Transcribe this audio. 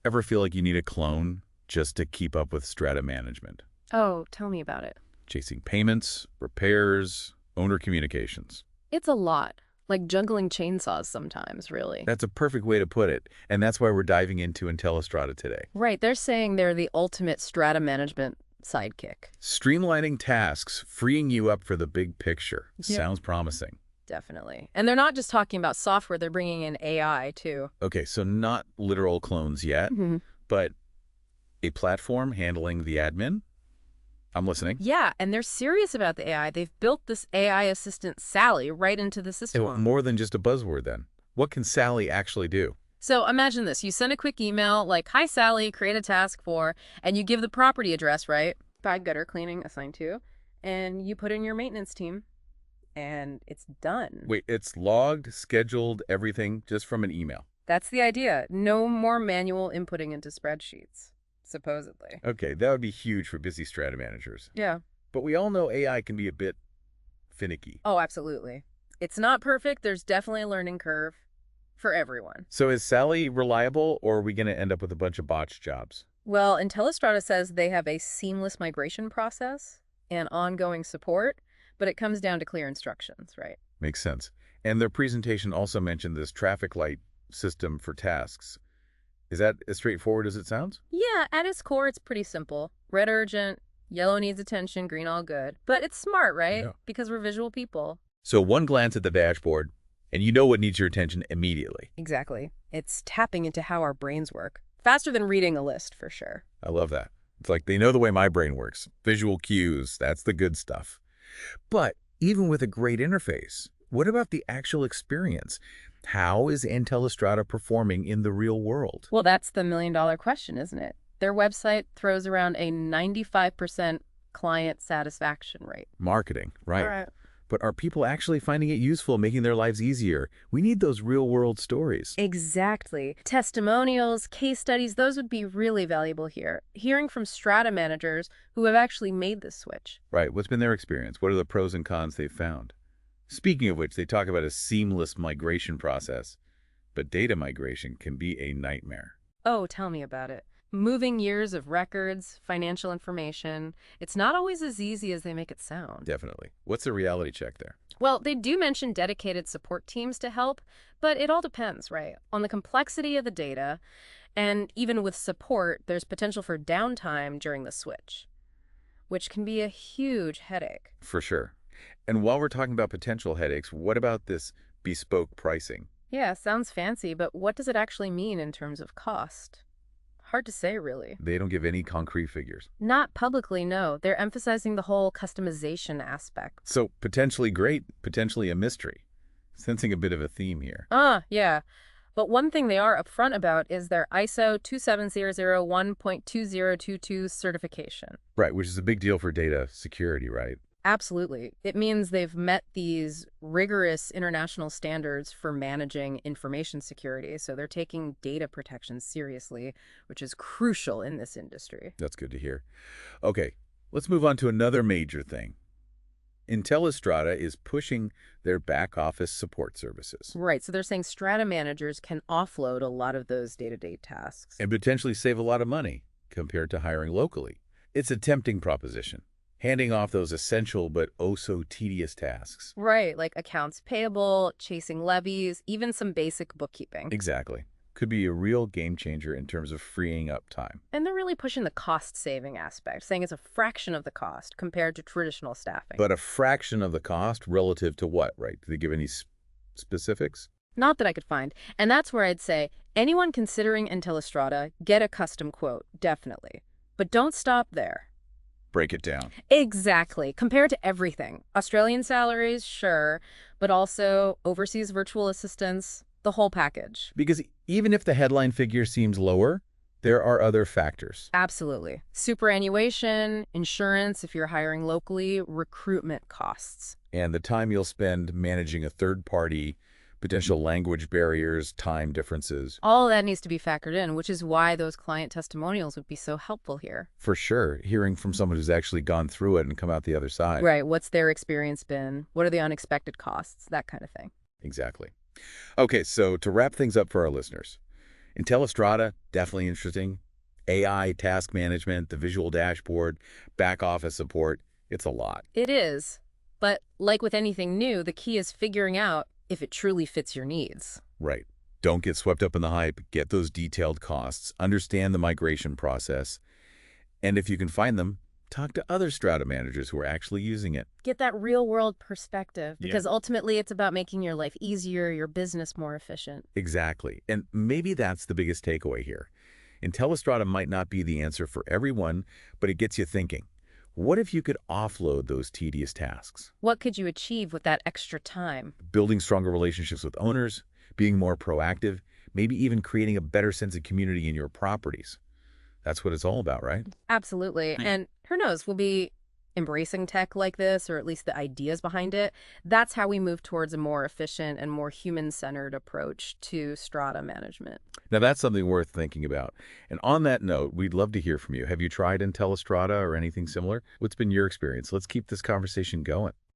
Ever feel like you need a clone just to keep up with Strata management? Oh, tell me about it. Chasing payments, repairs, owner communications. It's a lot. Like juggling chainsaws sometimes, really. That's a perfect way to put it, and that's why we're diving into Intellistrata today. Right, they're saying they're the ultimate strata management sidekick. Streamlining tasks, freeing you up for the big picture. Yep. Sounds promising. Definitely. And they're not just talking about software, they're bringing in AI, too. Okay, so not literal clones yet, Hmm. but a platform handling the admin? I'm listening. Yeah, and they're serious about the AI. They've built this AI assistant, Sally, right into the Hey, well, system. more than just a buzzword then. What can Sally actually do? So imagine this. You send a quick email like, "Hi, Sally, create a task for," and you give the property address, right? By gutter cleaning assigned to, and you put in your maintenance team, and it's done. Wait, it's logged, scheduled, everything just from an email. That's the idea. No more manual inputting into spreadsheets, supposedly. Okay, that would be huge for busy strata managers. Yeah. But we all know AI can be a bit finicky. Oh, absolutely. It's not perfect. There's definitely a learning curve for everyone. So is Sally reliable, or are we going to end up with a bunch of botched jobs? Well, Intellistrata says they have a seamless migration process and ongoing support, but it comes down to clear instructions, right? Makes sense. And their presentation also mentioned this traffic light system for tasks. Is that as straightforward as it sounds? Yeah, at its core, it's pretty simple. Red urgent, yellow needs attention, green all good. But it's smart, right? Yeah. Because we're visual people. So one glance at the dashboard, and you know what needs your attention immediately. Exactly. It's tapping into how our brains work. Faster than reading a list, for sure. I love that. It's like they know the way my brain works. Visual cues, that's the good stuff. But even with a great interface, what about the actual experience? How is Intellistrata performing in the real world? Well, that's the million-dollar question, isn't it? Their website throws around a 95% client satisfaction rate. Marketing, right. All right. But are people actually finding it useful, making their lives easier? We need those real-world stories. Exactly. Testimonials, case studies, those would be really valuable here. Hearing from strata managers who have actually made this switch. Right. What's been their experience? What are the pros and cons they've found? Speaking of which, they talk about a seamless migration process, but data migration can be a nightmare. Oh, tell me about it. Moving years of records, financial information, it's not always as easy as they make it sound. Definitely. What's the reality check there? Well, they do mention dedicated support teams to help, but it all depends, right, on the complexity of the data. And even with support, there's potential for downtime during the switch, which can be a huge headache. For sure. And while we're talking about potential headaches, what about this bespoke pricing? Yeah, sounds fancy, but what does it actually mean in terms of cost? Hard to say, really. They don't give any concrete figures. Not publicly, no. They're emphasizing the whole customization aspect. So potentially great, potentially a mystery. Sensing a bit of a theme here. Yeah. But one thing they are upfront about is their ISO 27001.2022 certification. Right, which is a big deal for data security, right? Absolutely. It means they've met these rigorous international standards for managing information security, so they're taking data protection seriously, which is crucial in this industry. That's good to hear. Okay, let's move on to another major thing. Intellistrata is pushing their back office support services Right, so they're saying strata managers can offload a lot of those day-to-day tasks. and potentially save a lot of money compared to hiring locally. It's a tempting proposition, handing off those essential but oh-so-tedious tasks. Right, like accounts payable, chasing levies, even some basic bookkeeping. Exactly. Could be a real game changer in terms of freeing up time. And they're really pushing the cost-saving aspect, saying it's a fraction of the cost compared to traditional staffing. But a fraction of the cost relative to what, right? Do they give any specifics? Not that I could find. And that's where I'd say anyone considering Intellistrata, get a custom quote, definitely. But don't stop there. Break it down. Exactly. Compared to everything. Australian salaries, sure, but also overseas virtual assistants, the whole package. Because even if the headline figure seems lower, there are other factors. Absolutely. Superannuation, insurance if you're hiring locally, recruitment costs. And the time you'll spend managing a third party, potential language barriers, time differences. All that needs to be factored in, which is why those client testimonials would be so helpful here. For sure, hearing from someone who's actually gone through it and come out the other side. Right. What's their experience been? What are the unexpected costs? That kind of thing. Exactly. Okay, so to wrap things up for our listeners, Intellistrata, definitely interesting. AI, task management, the visual dashboard, back office support. It's a lot. It is. But like with anything new, the key is figuring out if it truly fits your needs. Right. Don't get swept up in the hype. Get those detailed costs. Understand the migration process. And if you can find them, talk to other Strata managers who are actually using it. Get that real world perspective Yeah. because ultimately it's about making your life easier, your business more efficient. Exactly. And maybe that's the biggest takeaway here. Intellistrata might not be the answer for everyone, but it gets you thinking. What if you could offload those tedious tasks? What could you achieve with that extra time? Building stronger relationships with owners, being more proactive, maybe even creating a better sense of community in your properties. That's what it's all about, right? Absolutely. Right. And who knows, we'll be embracing tech like this, or at least the ideas behind it. That's how we move towards a more efficient and more human-centered approach to strata management. Now, that's something worth thinking about. And on that note, we'd love to hear from you. Have you tried Intellistrata or anything similar? What's been your experience? Let's keep this conversation going.